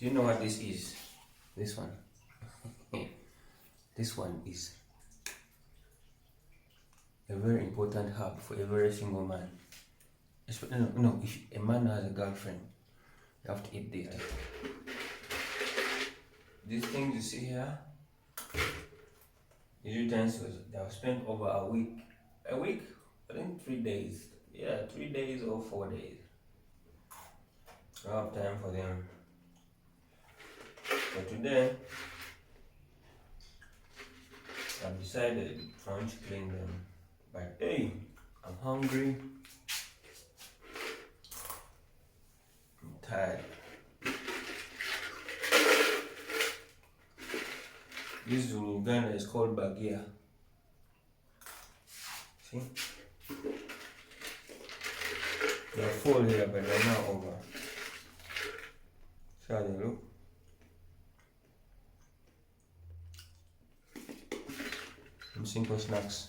Do you know what this is? This one. This one is a very important herb for every single man. No, if a man has a girlfriend, you have to eat this. These things you see here, these utensils, they have spent over a week. A week? I think 3 days. Yeah, 3 days or 4 days. I don't have time for them. But today, I've decided I want to clean them. But hey, I'm hungry. I'm tired. This in Uganda is called bagia. See? They're full here, but they're not over. See how they look? Some simple snacks.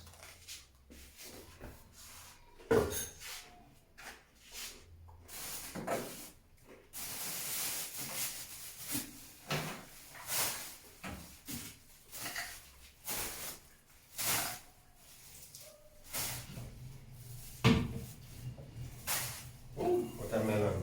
Watermelon.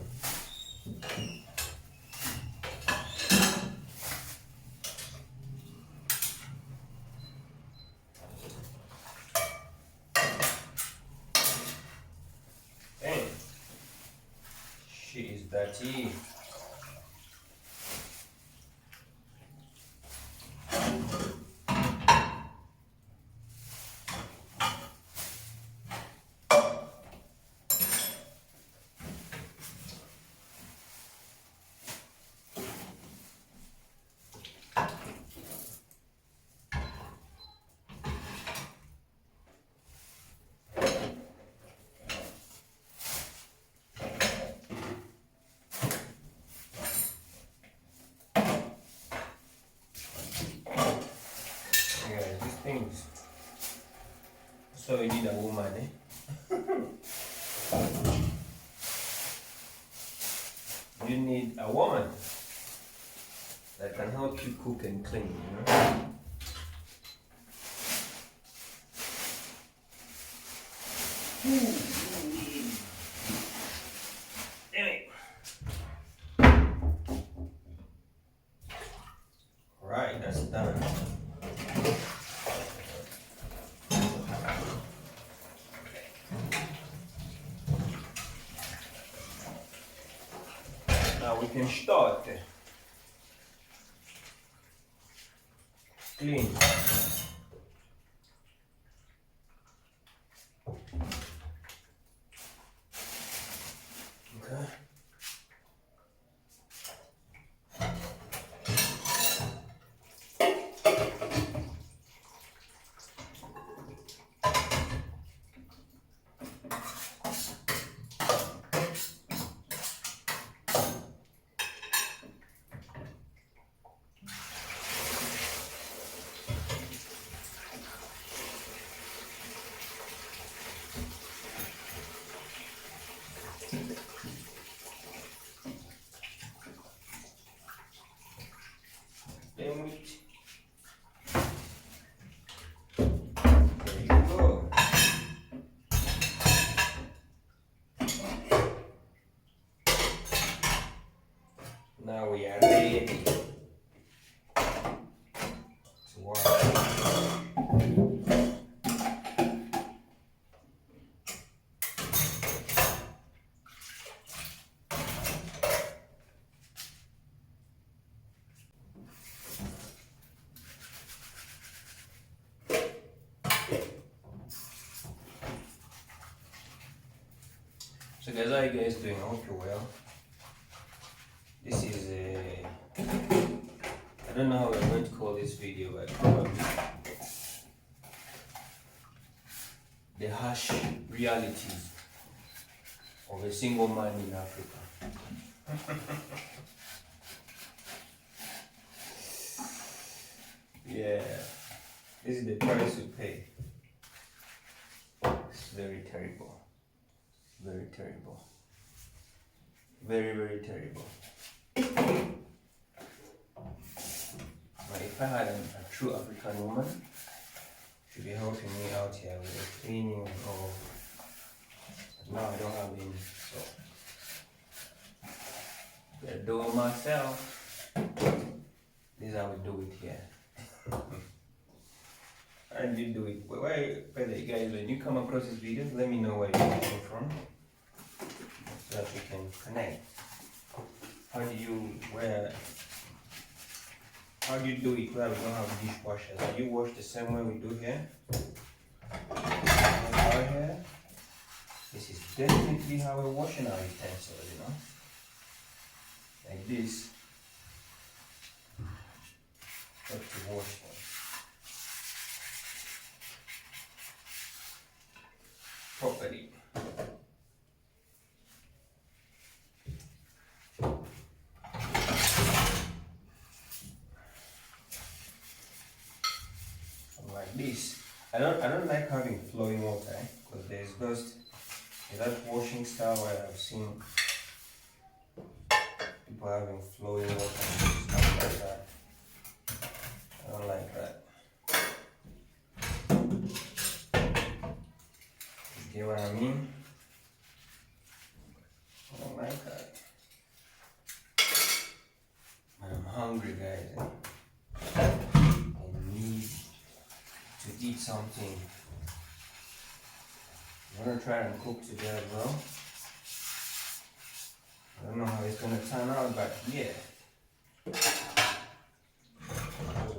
Hey, she is dirty. Things. So you need a woman, eh? You need a woman that can help you cook and clean, you know? Alright, that's done. Now we can start clean. Okay. Then we there you go. Now we are ready to work. So guys, how are you guys doing? I hope you're well. This is a, I don't know how we're going to call this video, but probably the harsh realities of a single man in Africa. Yeah, this is the price we pay. It's very terrible. Very terrible. Very, very terrible. if I had a true African woman, she'd be helping me out here with the cleaning and all. But now I don't have any, so I do it myself. This is how we do it here. How did you do it? By the way, guys, when you come across this video, let me know where you're coming from so that we can connect. How do you do it where we don't have dishwashers? Do you wash the same way we do here? Our hair? This is definitely how we're washing our utensils, you know? Like this. Got to wash them. Properly. Like this. I don't like having flowing water because there's that washing style where I've seen people having flowing water and stuff like that. I don't like that. You get what I mean? I don't like that. I'm hungry, guys. I need to eat something. I'm gonna try and cook today as well. I don't know how it's gonna turn out, but yeah. The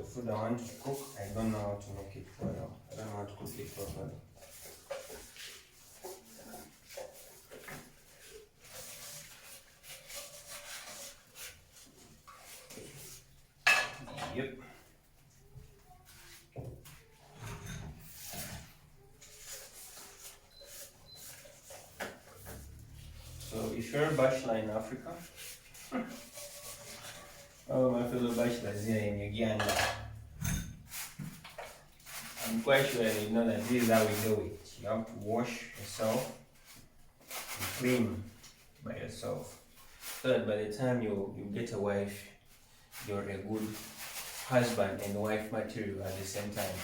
food I want to cook, I don't know how to make it well. I don't know how to cook it properly. Yep. So if you're a bachelor in Africa, oh my fellow bachelors here in Uganda, I'm quite sure you know that this is how we do it. You have to wash yourself and clean by yourself, so that by the time you get a wife, you're a good husband and wife material at the same time.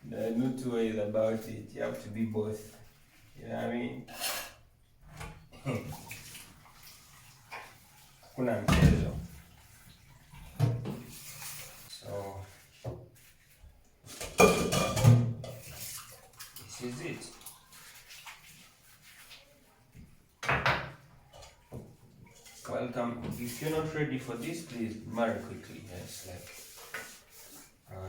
There are no two ways about it. You have to be both. You know what I mean? Kuna mchezo. So this is it. Welcome. If you're not ready for this, please marry quickly. Yes, like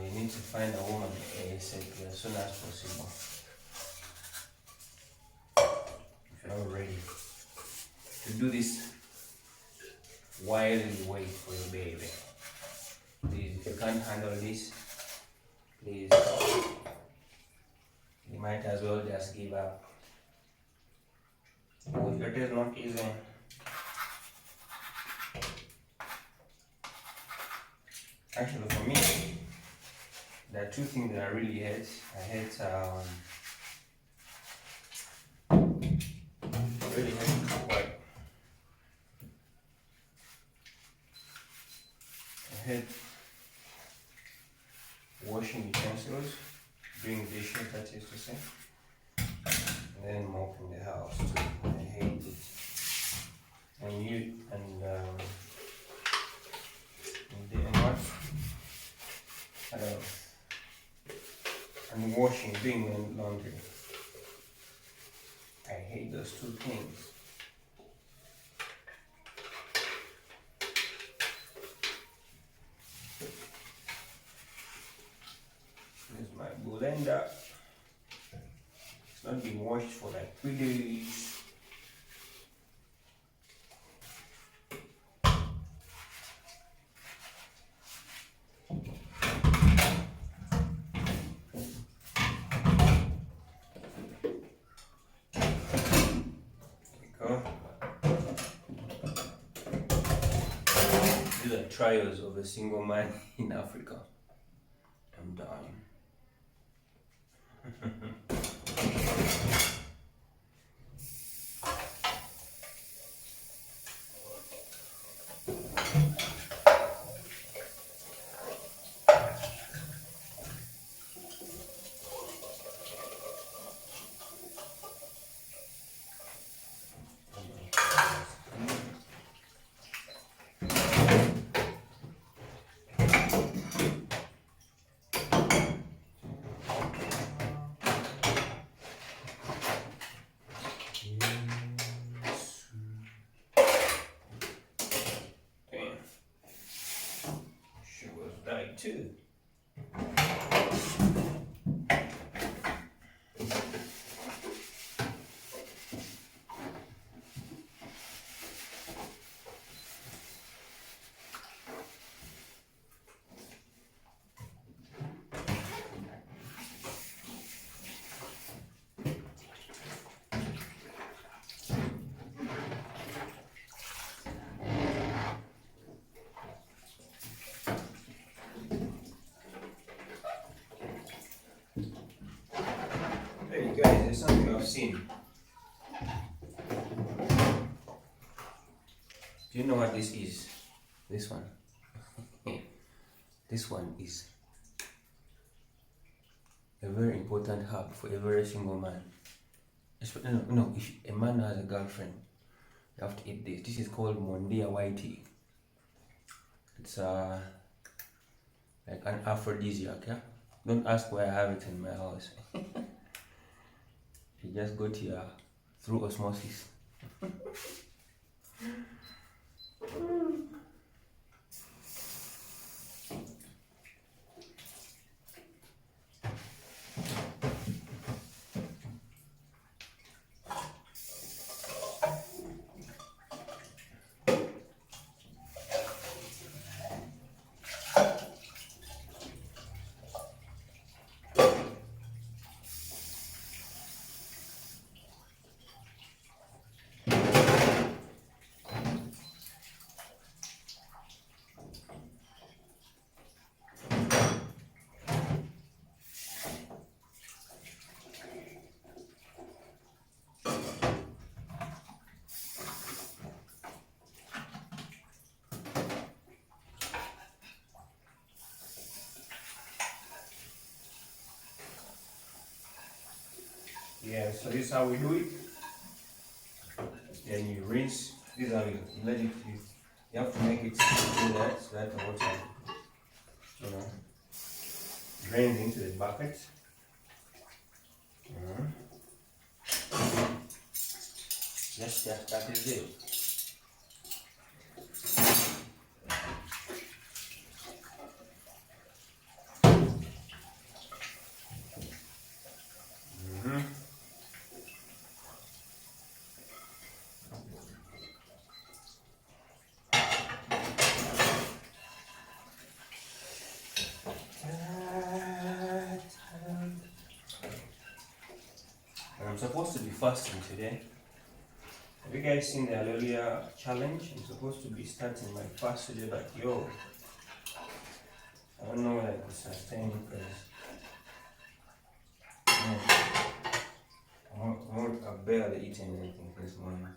you need to find a woman ASAP as soon as possible. If you're not ready to do this while you wait for your baby, please. If you can't handle this, please. You might as well just give up. Oh, it is not easy. Actually, for me, there are two things that I really hate. I hate what? I hate washing utensils, doing dishes, that is to say, and then mopping the house too. I hate it. And what? I don't know. And washing, doing laundry. I hate those two things. Here's my blender. It's not been washed for like 3 days. These are trials of a single man in Africa. I'm dying. too. Hey guys, there's something I've seen. Do you know what this is? This one. This one is a very important herb for every single man. No, if a man has a girlfriend, you have to eat this. This is called Mondia Whitey. It's like an aphrodisiac, yeah? Don't ask why I have it in my house. You just go to your through osmosis. Yeah, so this is how we do it. Then you rinse. This is how you let it. You have to make it do that so that the water, drains into the bucket. Yes, that is it. I'm supposed to be fasting today. Have you guys seen the Hallelujah challenge? I'm supposed to be starting my fast today, but yo, I don't know whether I can sustain it because I've barely eaten anything this morning.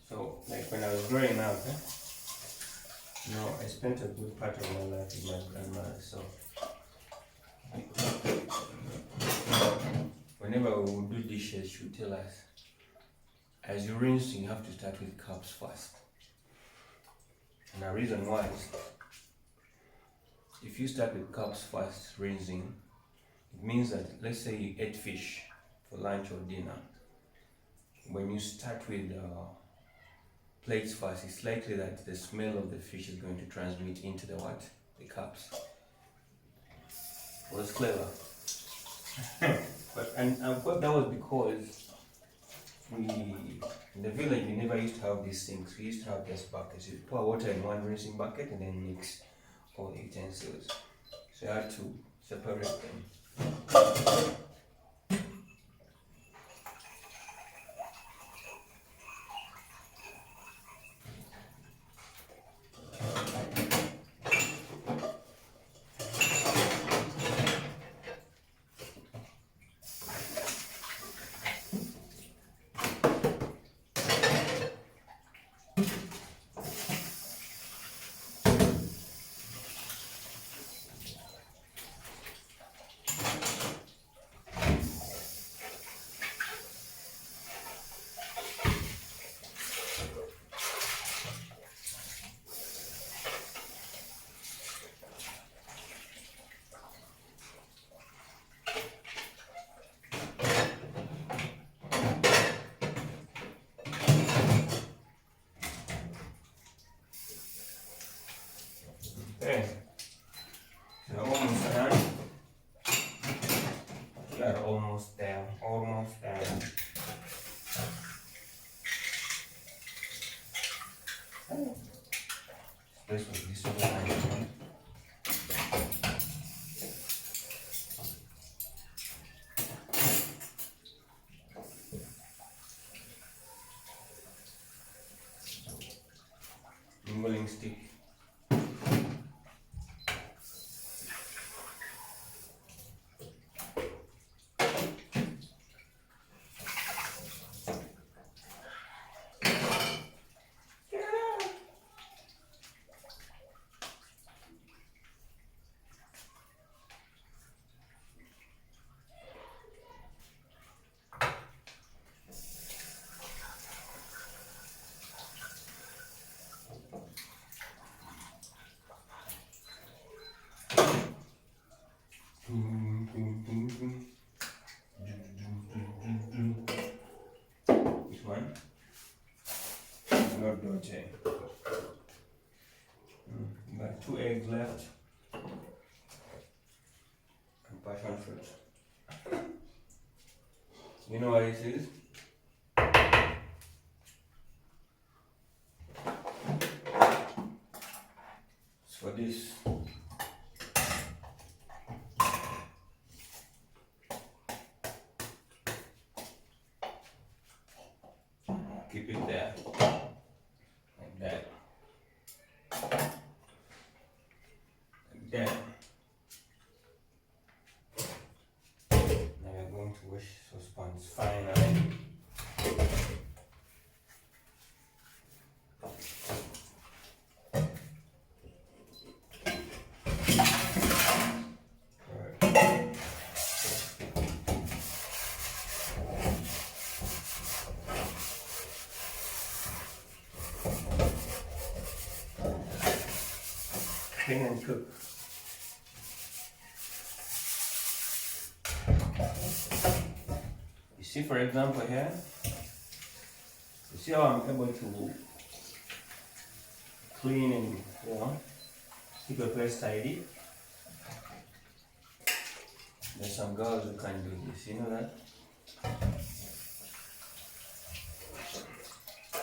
So, like when I was growing up, I spent a good part of my life with my grandmother. So, whenever we would do dishes, she would tell us, as you rinse, you have to start with cups first. And the reason why is, if you start with cups first, rinsing, it means that, let's say you ate fish for lunch or dinner. When you start with plates first, it's likely that the smell of the fish is going to transmit into the what? The cups. It was clever. And I thought that was because in the village we never used to have these things. We used to have just buckets. You pour water in one rinsing bucket and then mix all the utensils. So I had to separate them. measuring stick. Which one? Not dirty. Got 2 eggs left and passion fruit. You know what this is? It's for this. Keep it there, like that, like that. Now we're going to wash saucepans finally. Clean and cook. You see, for example, here, you see how I'm able to clean and, you know, keep a place tidy. There's some girls who can't do this, you know that?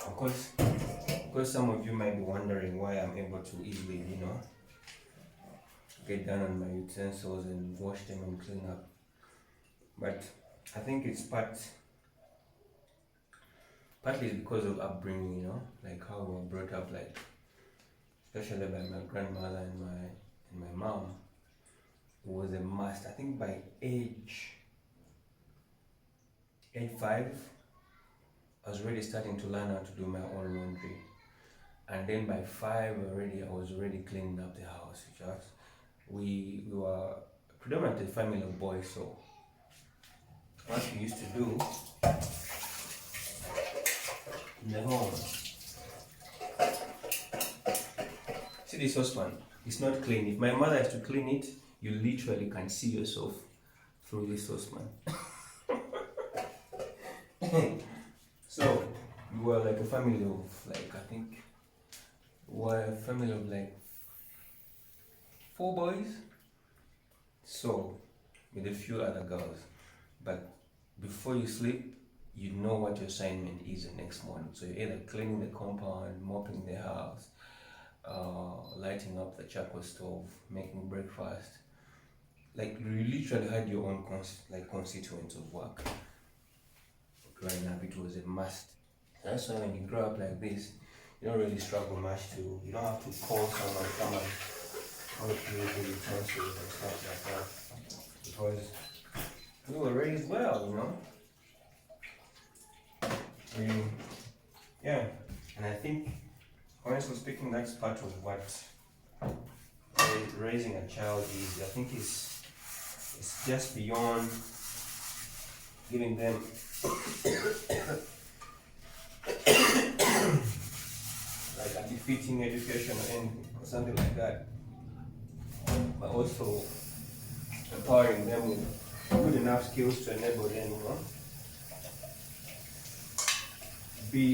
Of course, some of you might be wondering why I'm able to easily, you know, get down on my utensils and wash them and clean up. But I think it's partly because of upbringing, you know, like how we were brought up, like especially by my grandmother and my mom. It was a must. I think by age 5, I was already starting to learn how to do my own laundry. And then by 5 already, I was already cleaning up the house. We were predominantly a family of boys, so what we used to do in the home. See this saucepan? It's not clean. If my mother has to clean it, you literally can see yourself through this saucepan. So we were like a family of like 4 boys. So with a few other girls. But before you sleep, you know what your assignment is the next morning. So you're either cleaning the compound, mopping the house, lighting up the charcoal stove, making breakfast. Like you literally had your own constituents of work. Growing up, it was a must. That's why when you grow up like this, you don't really struggle much you don't have to call someone to come and help you with the utensils and stuff like that. Because we were raised well, you know. Yeah, and I think, honestly speaking, that's part of what raising a child is. I think it's just beyond giving them like a befitting education or something like that, but also empowering them with good enough skills to enable them, you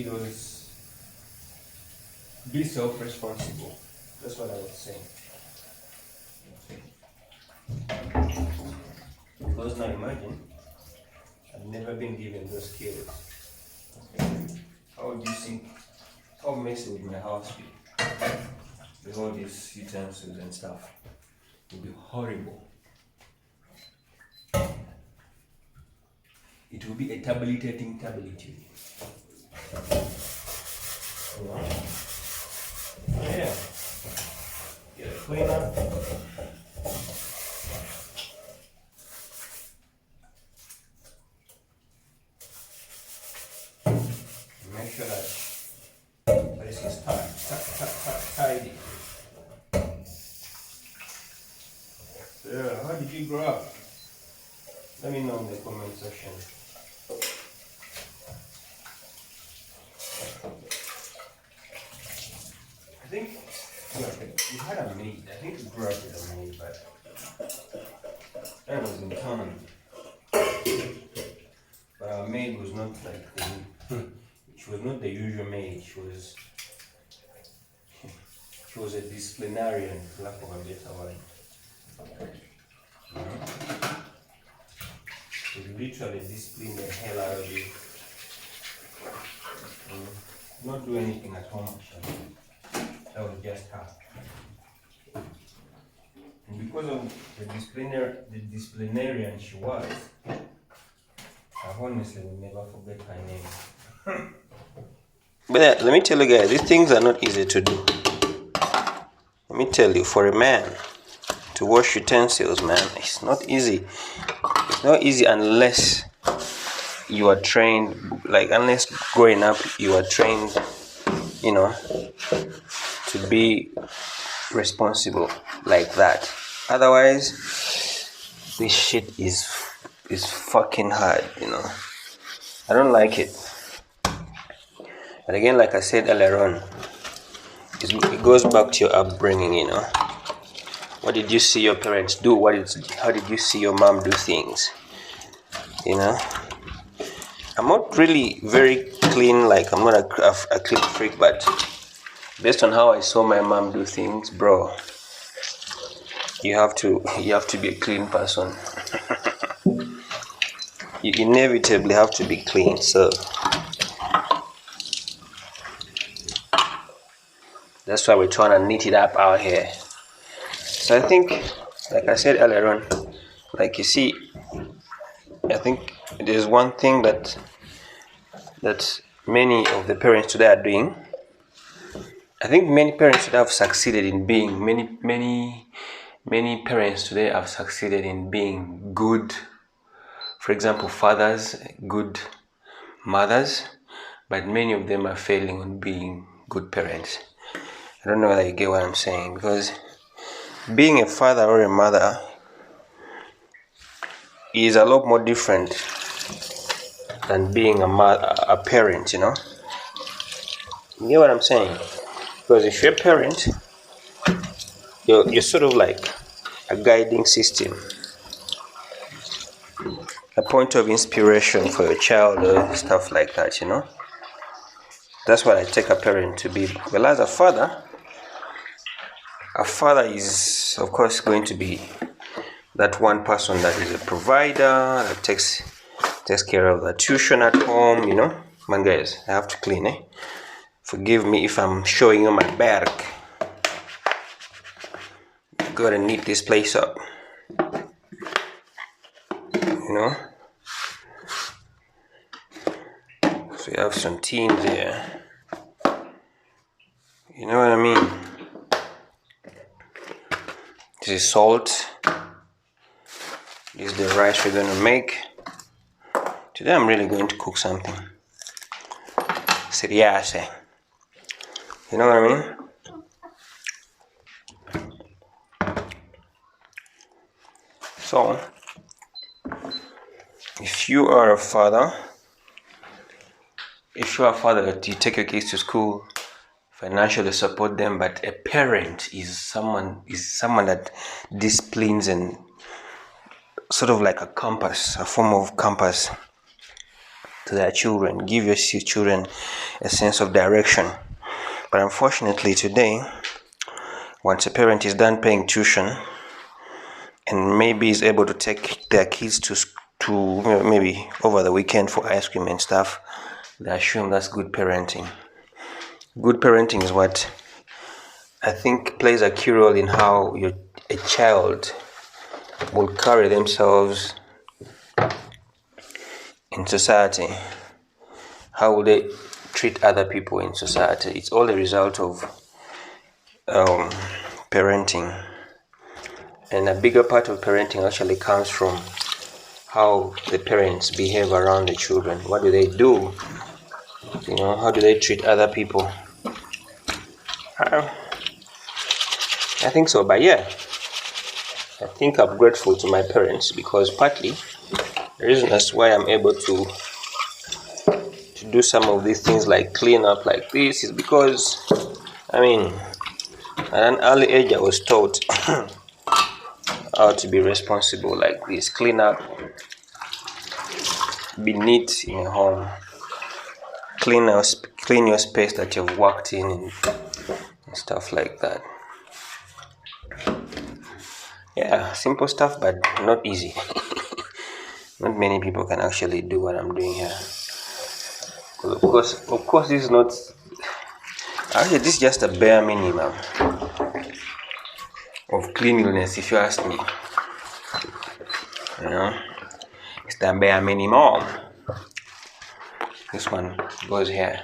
know, be self-responsible. That's what I was saying. Because now imagine, I've never been given those skills. How would you think, how messy would my house be with all these utensils and stuff? It would be horrible. It will be a tabulating tablet. Yeah. Get a cleaner. Make sure that this is tidy. Yeah, how did you grow up? Let me know in the comment section. I think you had a maid. I think you grew up with a maid, but that was in town. But our maid was not like she was not the usual maid. She was a disciplinarian, for lack of a better word. She literally disciplined the hell out of you. Not do anything at home actually. That was just her. And because of the disciplinarian she was, I honestly will never forget her name. But let me tell you guys, these things are not easy to do. Let me tell you, for a man to wash utensils, man, it's not easy. It's not easy unless you are trained, like unless growing up you are trained, to be responsible like that. Otherwise, this shit is fucking hard, I don't like it. But again, like I said earlier on, it goes back to your upbringing, What did you see your parents do? How did you see your mom do things? I'm not really very clean, like I'm not a clean freak, but based on how I saw my mom do things, bro, you have to be a clean person. You inevitably have to be clean, so that's why we're trying to knit it up out here. So I think, like I said earlier on, like you see, I think there's one thing that many of the parents today are doing. I think many parents today have succeeded in being many parents today have succeeded in being good, for example, fathers, good mothers, but many of them are failing on being good parents. I don't know whether you get what I'm saying, because being a father or a mother is a lot more different than being a parent, You get what I'm saying? Because if you're a parent, you're sort of like a guiding system, a point of inspiration for your child or stuff like that, That's what I take a parent to be. Well, as a father is, of course, going to be that one person that is a provider, that takes care of the tuition at home, Man, guys, I have to clean, Forgive me if I'm showing you my back. Gotta neat this place up, So you have some team there. You know what I mean? This is salt. This is the rice we're gonna make. Today I'm really going to cook something. Serious. You know what I mean? So, if you are a father, you take your kids to school, financially support them, but a parent is someone that disciplines and sort of like a compass, a form of compass to their children. Give your children a sense of direction. But unfortunately today, once a parent is done paying tuition and maybe is able to take their kids to maybe over the weekend for ice cream and stuff, they assume that's good parenting. Good parenting is what I think plays a key role in how a child will carry themselves in society. How will they treat other people in society? It's all a result of parenting, and a bigger part of parenting actually comes from how the parents behave around the children. What do they do? How do they treat other people? I think so, but yeah, I think I'm grateful to my parents, because partly the reason that's why I'm able to do some of these things like clean up like this is because, at an early age I was taught how to be responsible like this. Clean up, be neat in your home, clean your space that you've worked in, and stuff like that. Yeah, simple stuff, but not easy. Not many people can actually do what I'm doing here. Of course, this is not. Actually, this is just a bare minimum of cleanliness, if you ask me. It's the bare minimum. This one goes here.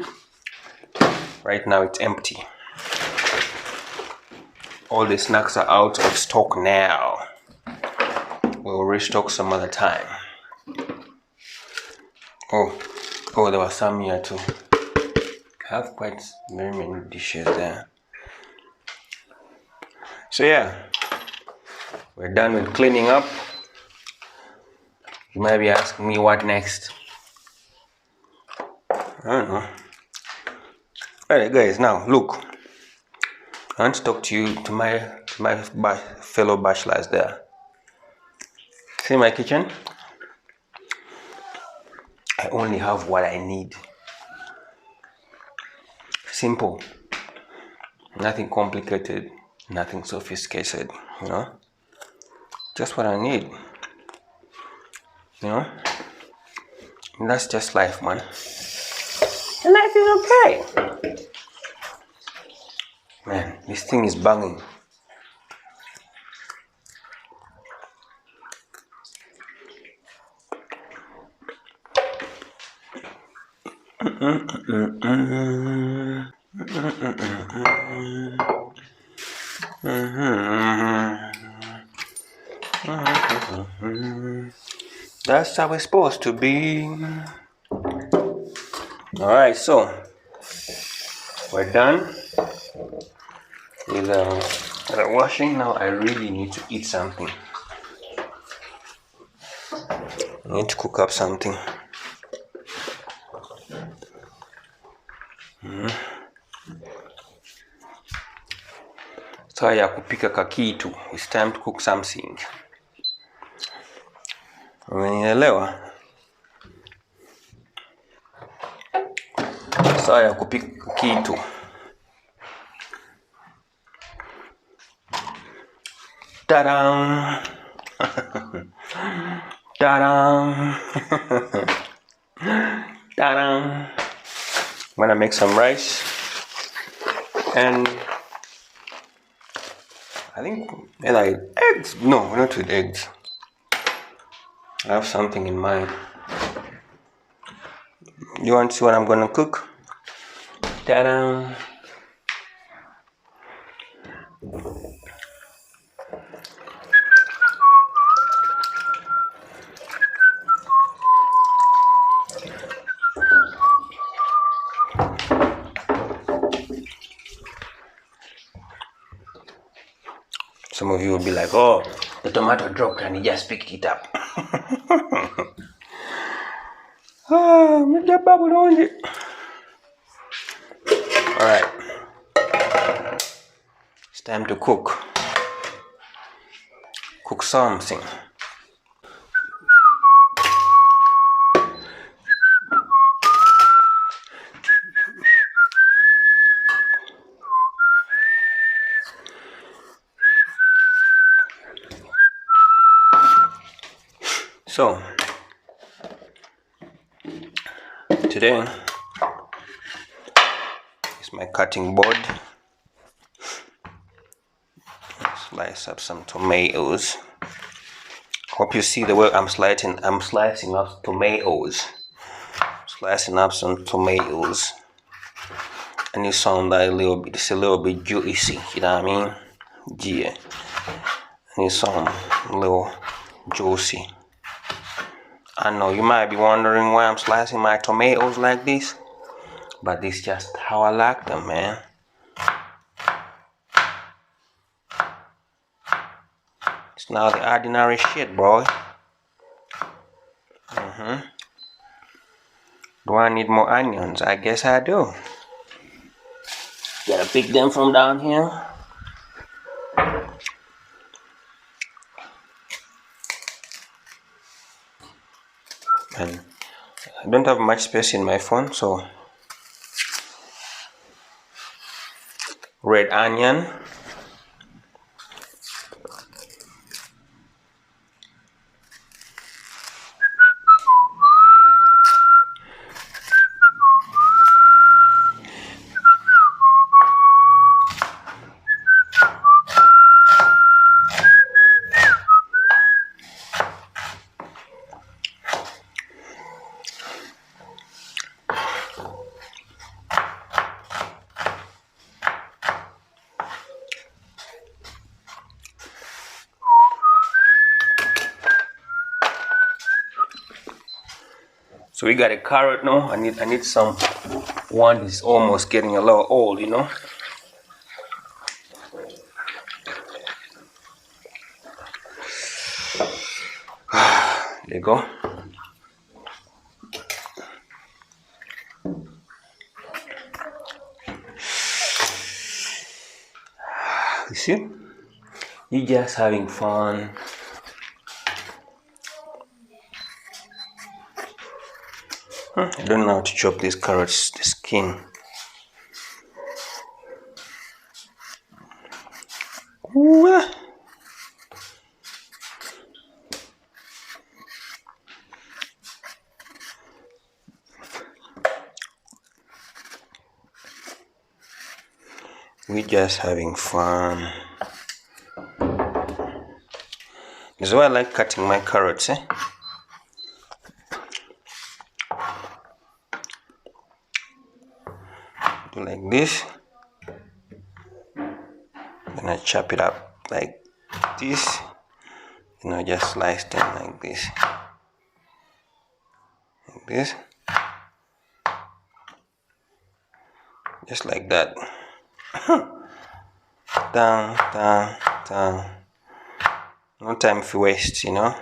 Right now, it's empty. All the snacks are out of stock now. We'll restock some other time. Oh, there was some here too. I have quite very many dishes there. So yeah, we're done with cleaning up. You might be asking me what next. I don't know. Alright guys, now look. I want to talk to you, to my fellow bachelors there. See my kitchen? I only have what I need. Simple. Nothing complicated, nothing sophisticated, Just what I need. And that's just life, man. And life is okay. Man, this thing is banging. That's how it's supposed to be. Alright, so we're done with the washing. Now I really need to eat something. I need to cook up something. Saa ya kupika kakitu. It's time to cook something. Umenielewa? Saa ya kupika kitu. Ta-da! Ta-da! Ta-da! I'm gonna make some rice, and I think like eggs. No, not with eggs. I have something in mind. You want to see what I'm gonna cook? Ta-da! Some of you will be like, oh, the tomato dropped and he just picked it up. Alright. It's time to cook. Cook something. So, today is my cutting board. Slice up some tomatoes. Hope you see the way I'm slicing up tomatoes. Slicing up some tomatoes. I need something that it's a little bit juicy, you know what I mean? Yeah. I need something a little juicy. I know you might be wondering why I'm slicing my tomatoes like this, but this is just how I like them, man. It's not the ordinary shit, bro. Do I need more onions? I guess I do. Gotta pick them from down here. And I don't have much space in my phone, so red onion. So we got a carrot now. I need some one is almost getting a little old, you know. There you go. You see? You just having fun. I don't know how to chop these carrots, the skin. Ooh. We just having fun. This is why I like cutting my carrots, eh? Do like this. Then I chop it up like this. And I just slice them like this. Like this. Just like that. Down, down, down. No time for waste, you know.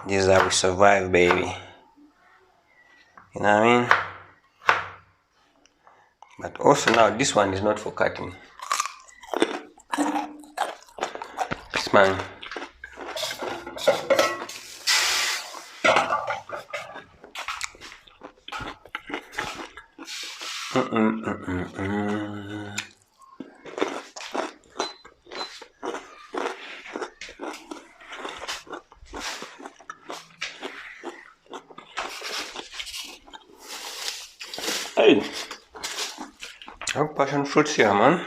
This is how we survive, baby. You know what I mean? But also now this one is not for cutting. This man. Hey, I have passion fruits here, man.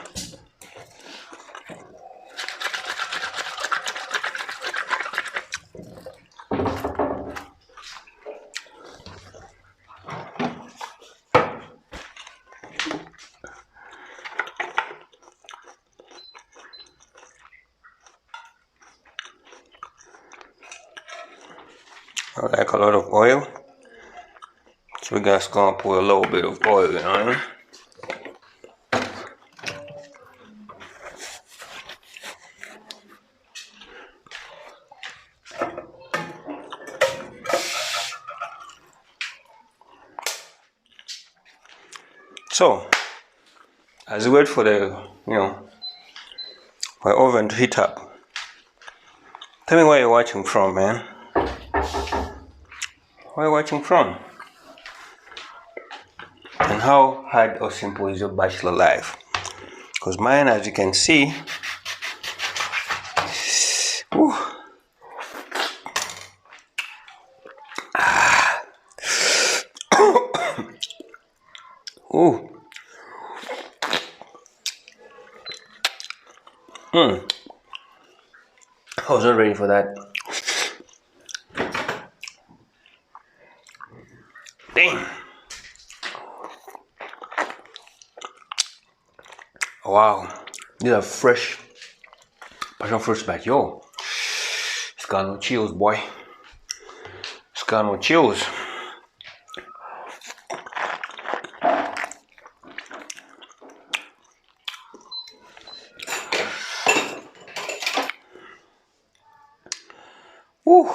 I like a lot of oil, so we guys gonna put a little bit of oil, you know what I mean? So, as we wait for the, for the oven to heat up, tell me where you're watching from, man. Where are you watching from? And how hard or simple is your bachelor life? Because mine, as you can see, I was not ready for that. Damn. Wow. These are fresh passion fruits, but yo, it's got no chills, boy. It's got no chills. Woo.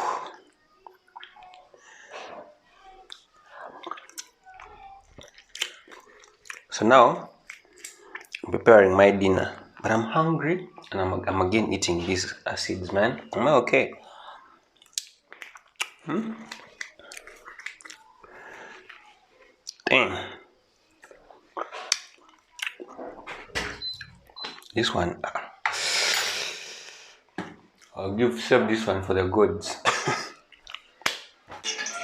So now I'm preparing my dinner, but I'm hungry and I'm again eating these seeds, man. Am I okay? Damn. This one, I'll save this one for the goods.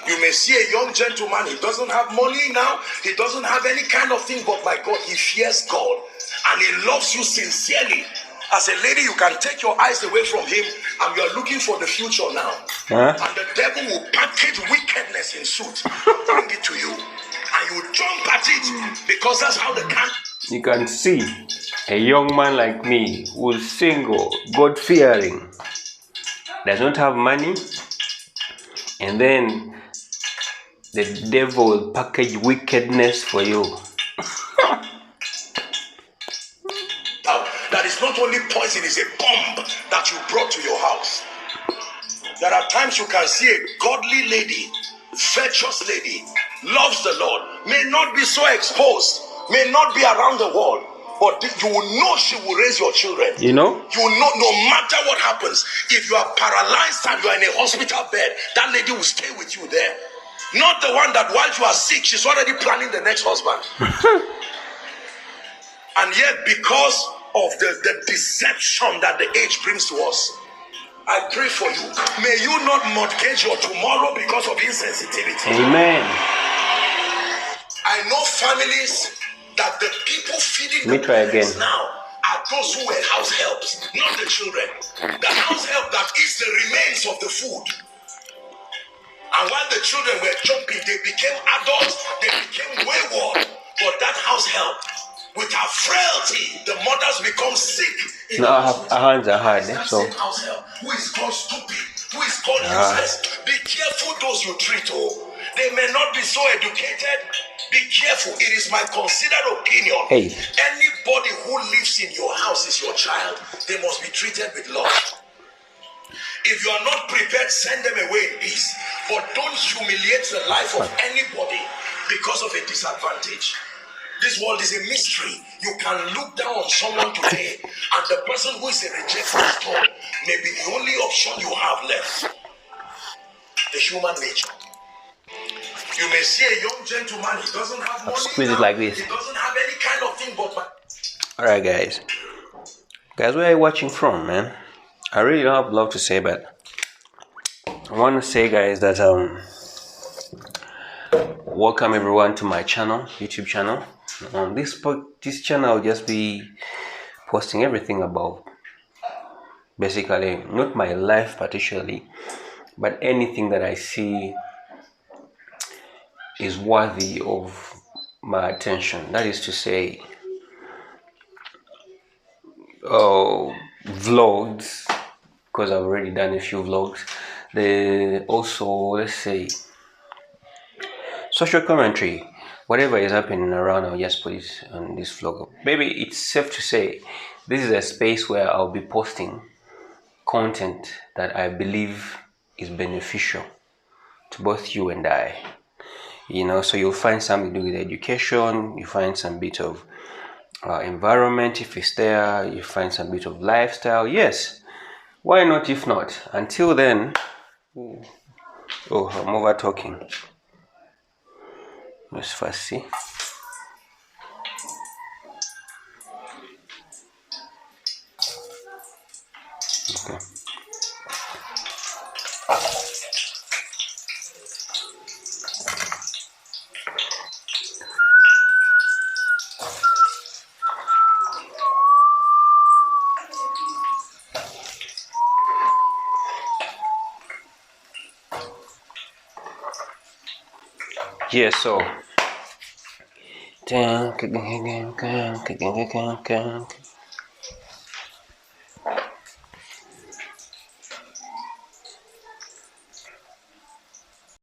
You may see a young gentleman, he doesn't have money now, he doesn't have any kind of thing, but my God, he fears God and he loves you sincerely. As a lady, you can take your eyes away from him and you're looking for the future now. And the devil will package wickedness in suit, bring it to you, and you jump at it because that's how the can. You can see a young man like me who's single, God-fearing, does not have money, and then the devil will package wickedness for you. That is not only poison, it's a bomb that you brought to your house. There are times you can see a godly lady, virtuous lady, loves the Lord, may not be so exposed, may not be around the world, but you will know she will raise your children. You know? You will know no matter what happens. If you are paralyzed and you are in a hospital bed, that lady will stay with you there. Not the one that while you are sick, she's already planning the next husband. And yet, because of the deception that the age brings to us, I pray for you. May you not mortgage your tomorrow because of insensitivity. Amen. I know families that the people feeding Let me try again. now are those who were house helps, not the children. The house help that eats the remains of the food. And while the children were jumping, they became adults, they became wayward. But that house help, with her frailty, the mothers become sick. No, our hands are hard, so. House help, who is called stupid, who is called useless. Be careful those you treat. Oh, they may not be so educated. Be careful. It is my considered opinion. Hey. Anybody who lives in your house is your child. They must be treated with love. If you are not prepared, send them away in peace. But don't humiliate the life of anybody because of a disadvantage. This world is a mystery. You can look down on someone today, and the person who is a rejected stone may be the only option you have left. The human nature. You may see a young gentleman, he doesn't have money. Squeeze it like this. He doesn't have any kind of thing but... Alright, guys. Guys, where are you watching from, man? I really don't have a lot to say, but I want to say, guys, that welcome everyone to my channel, YouTube channel. This channel will just be posting everything about, basically, not my life particularly, but anything that I see is worthy of my attention. That is to say, vlogs, because I've already done a few vlogs. Also, let's say, social commentary. Whatever is happening around, I'll just put it on this vlog. Maybe it's safe to say this is a space where I'll be posting content that I believe is beneficial to both you and I. You know, so you'll find something to do with education, you find some bit of environment if it's there, you find some bit of lifestyle. Yes, why not if not? Until then, I'm over talking. Let's first see. Okay. Yeah, so